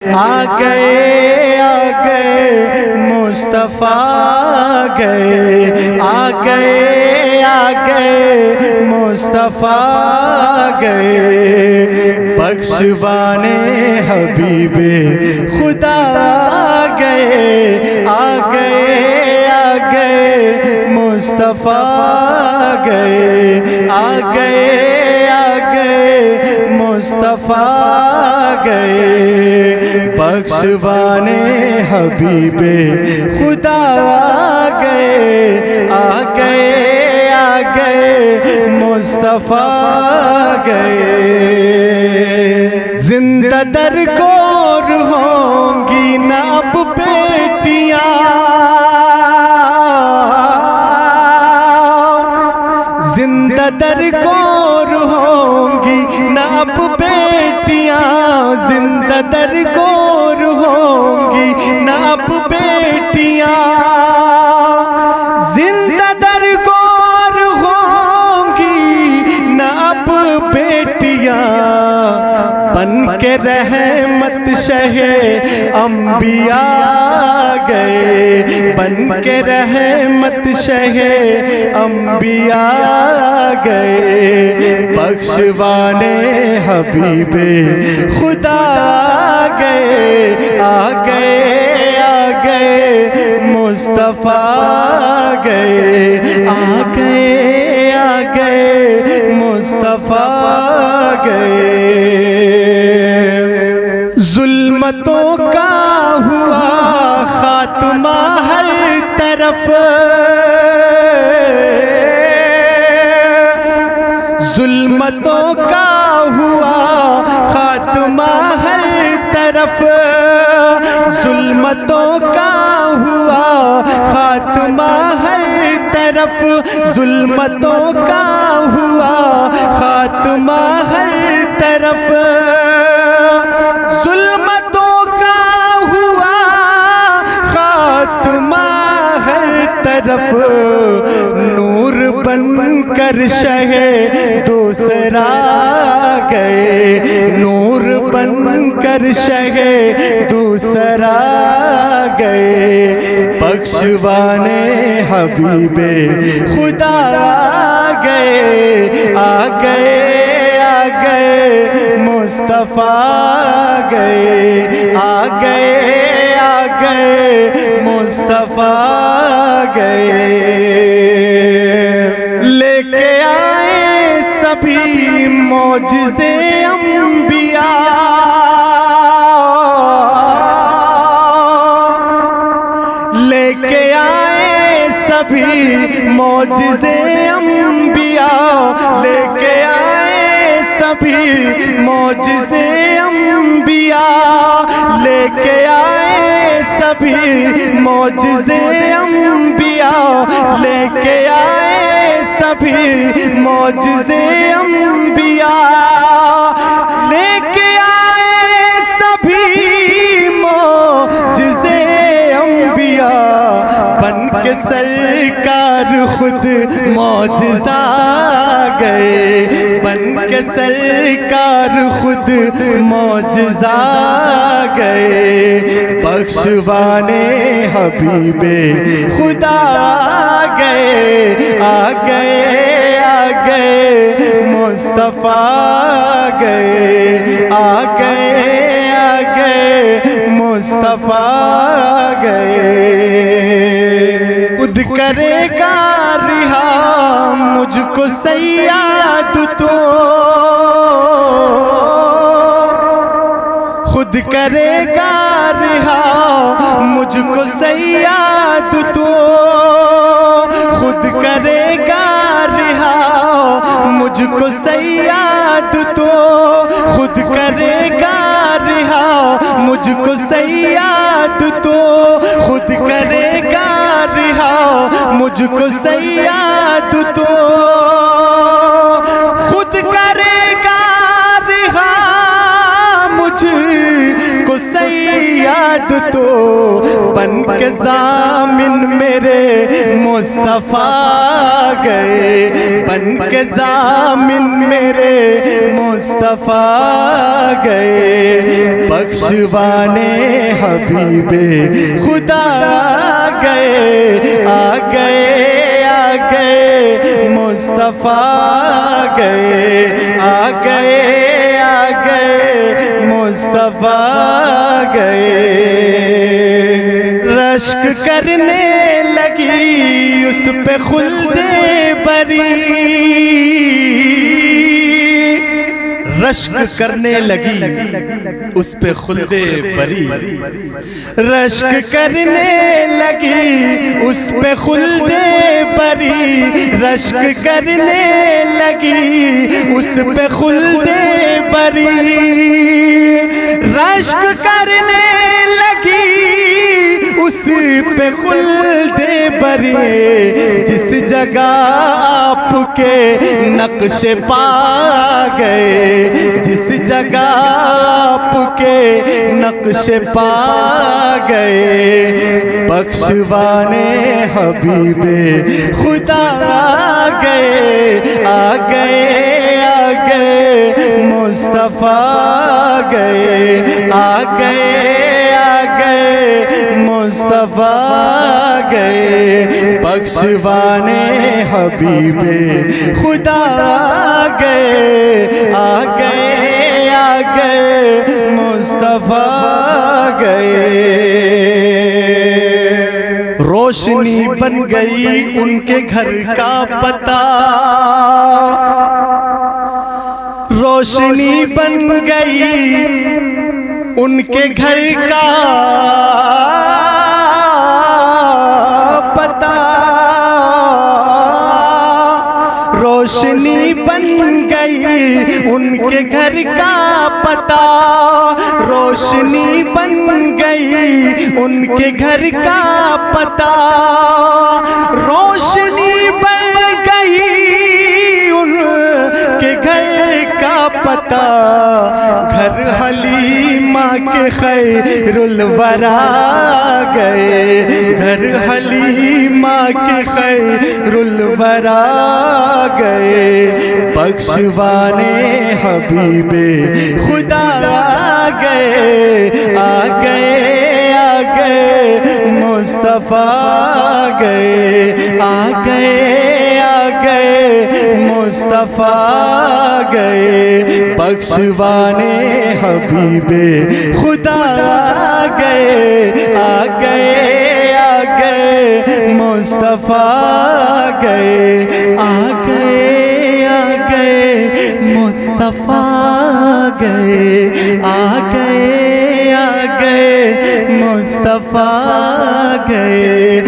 آ گئے مصطفیٰ آ گئے مصطفیٰ گئے بخشوانے حبیب خدا گئے آ گئے مصطفیٰ گئے آ گئے مصطفیٰ گئے بخشوانے حبیب خدا گئے آ گئے مصطفیٰ گئے زندہ در کور ہوں گی نہ اب بیٹیاں زندہ در کور ہوں گی نہ اب بیٹیاں زندہ در کور ہوں گی نہ اب بیٹیاں زندہ در کور ہوں گی نہ اب بیٹیاں بن کے رحمت شہ انبیاء گئے بن کے رحمت شہ انبیاء گئے بخشوانے حبیب خدا گئے آ گئے مصطفیٰ گئے آ گئے مصطفیٰ گئے ظلمتوں کا ہوا خاتمہ ہر طرف ظلمتوں کا ہوا خاتمہ ہر طرف ظلمتوں کا ہوا خاتمہ ہر طرف ظلمتوں کا ہوا خاتمہ ہر طرف ظلمتوں کا ہوا خاتمہ ہر طرف نور بن کر شہ دوسرا گئے نور بن کر شہ دوسرا گئے بخشوانے حبیب خدا گئے آ گئے مصطفیٰ گئے آ گئے مصطفیٰ گئے لے کے آئے سبھی معجزے انبیاء لے کے آئے سبھی معجزے انبیاء لے کے آئے سبھی معجزے انبیاء لے کے آئے سبھی معجزے انبیاء لے کے آئے سبھی معجزے انبیاء لے کے آئے سبھی معجزے انبیاء بن کے سرکار خود معجزہ گئے بن کے سرکار خود معجزہ گئے بخشوانے حبیب خدا گئے آ گئے مصطفیٰ گئے آ گئے مصطفیٰ گئے خود کرے گا رہا مجھ کو صیاد تو خود کرے گا رہا مجھ کو صیاد تو خود کرے گا رہا مجھ کو صیاد تو خود کرے گا رہا مجھ کو صیاد تو خود کرے گا رہا مجھ کو صیاد تو خود کرے گا رہا مجھ کو صیاد یاد تو بن کے ضامن میرے مصطفیٰ گئے، بن کے ضامن میرے مصطفیٰ گئے، بخشوانے حبیب خدا گئے، آ گئے آ گئے مصطفیٰ گئے، آ گئے آ گئے مصطفیٰ گئے۔ رشک کرنے لگی اس پہ خلد بری، رشک کرنے لگی اس پہ خلد بری، رشک کرنے لگی اس پہ خلد بری، رشک کرنے لگی اس پہ خلد بری، رشک کرنے لگی اس پہ خلد بری، جس جگہ آپ کے نقش پا گئے، جس جگہ آپ کے نقش پا گئے، بخشوانے حبیب خدا آ گئے، آ گئے آ گئے مصطفیٰ گئے، آ گئے آ گئے مصطفیٰ گئے، بخشوانے حبیب خدا آ گئے، آ گئے آ گئے مصطفیٰ گئے۔ روشنی بن گئی ان کے گھر کا پتہ، روشنی بن گئی ان کے گھر کا پتہ، روشنی بن گئی ان کے گھر کا پتہ، روشنی بن گئی ان کے گھر کا پتہ، روشنی بن گئی ان کے گھر کا پتہ، گھر حلیمہ کے خیر الورا گئے، گھر حلیمہ کے خیر الورا گئے، بخشوانے حبیب خدا آ گئے، آ گئے آ گئے مصطفیٰ گئے، آ گئے آ گئے مصطفیٰ گئے، بخشوانے حبیب خدا آ گئے، آ گئے آ گئے مصطفیٰ گئے، آ گئے آ گئے مصطفیٰ گئے، آ گئے آ گئے مصطفیٰ گئے۔